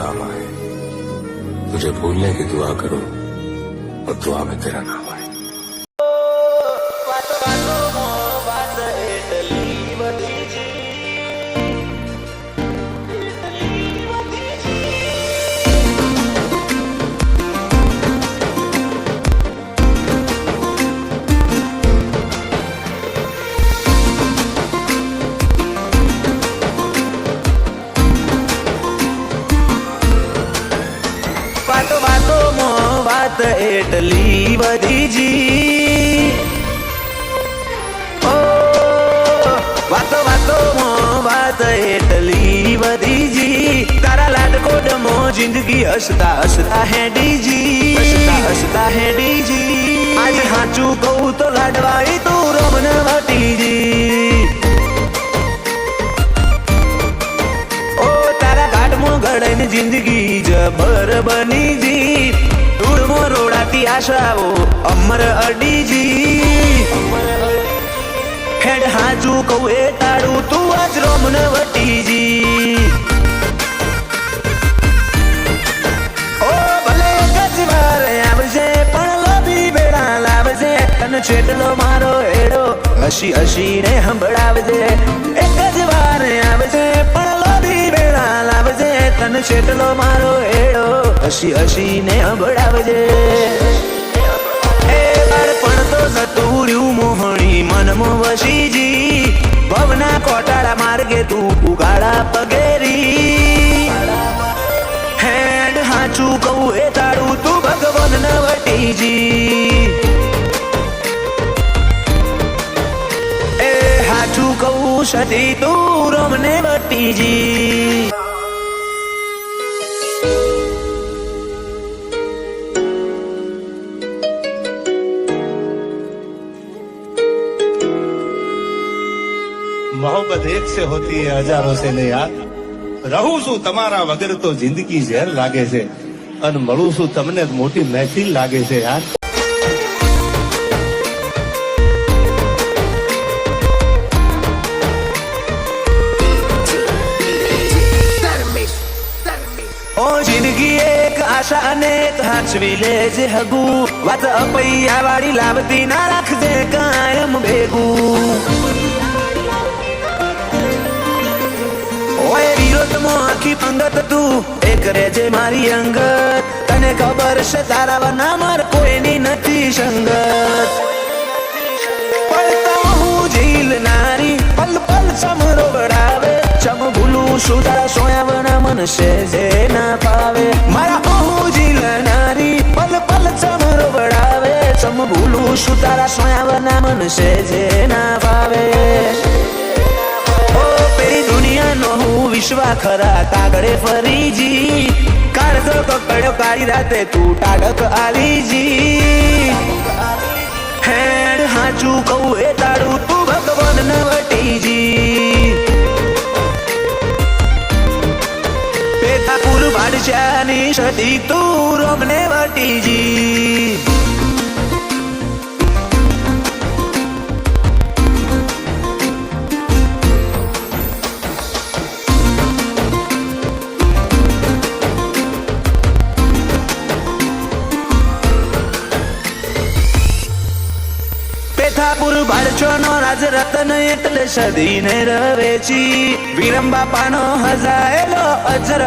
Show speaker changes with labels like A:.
A: काम आए। तुझे भूलने की दुआ करूं और दुआ में तेरा नाम आए।
B: વાતો વાતોમાં વાત એટલી બધી જી, ઓ વાતો વાતોમાં વાત એટલી બધી જી, તારા લાડકોડમાં જિંદગી હસતા હસતા હેડીજી, હસતા હસતા હેડીજી. આજે સાચું કહું તો લાડવાઈ તું રમને વટીજી. ગળન જિંદગી જબર બની જી, ધૂળમાં રોડાતી આશાઓ અમર અડીજી. હેડ હાજુ કહું એ તારું તું આજ રોમને વટીજી. ઓ ભલે એક જ વાર આવશે પણ લોભી બેડા લાવશે, તને છેટલો મારો એડો હસી હસીને સંભળાવજે. એક જ વાર આવશે પણ લોભી બેડા લાવજે, તને છેટલો મારો એડો હસી હસીને સંભળાવજે. એ બાળપણ તો જતું રહ્યું મોહણી મનમાં વસીજી, ભવના કોટાળા માર્ગે તું ઉગાડા પગેરી. હેડ હાચું કહું એ તારું તું ભગવાન ન વટીજી. એ હાચું કહું સતી તું રોમને વટીજી.
C: मोहब्बत एक से होती है हजारों से नहीं यार. रहूं છું તમારા વગર તો જિંદગી ઝેર લાગે છે, અને મળું છું તમને મોટી મહેફિલ લાગે છે યાર.
B: ઓ જિંદગી એક આશા અનેક હાચવી લેજે હગુ, વાત અપૈયા વાળી લાવતી ના રાખજે કાયમ ભેગું. ઓય વિરોધમાં આખી પંગત તું એક રેજે મારી અંગત, તને ખબર છે તારા વના માર કોઈની નથી સંગત. પડતા હું ઝીલનારી પલ પલ સમરો બળાવે, ચમ ભૂલું શું તારા સોયાવના મન છે જે ના પાવે. મારા હું ઝીલનારી પલ પલ સમરો બળાવે, ચમ ભૂલું શું તારા સોયાવના મન છે જે ના પાવે. દુનિયાનો હું વિશ્વા ખરા કાગળે ફરીજી, કાઢતો કકડ્યો કાળી રાતે તું ટાઢક આલીજી. હેડ હાચું કહું એ તારું તું ભગવાન ન વટીજી. પેથાપુર બાદશાહની સતી તું રોમને વટીજી. પેથાપુર બાળચો નો રાજ રતન એટલે સદીને રવેચી, વિરમ બાપાનો હજાયેલો અજર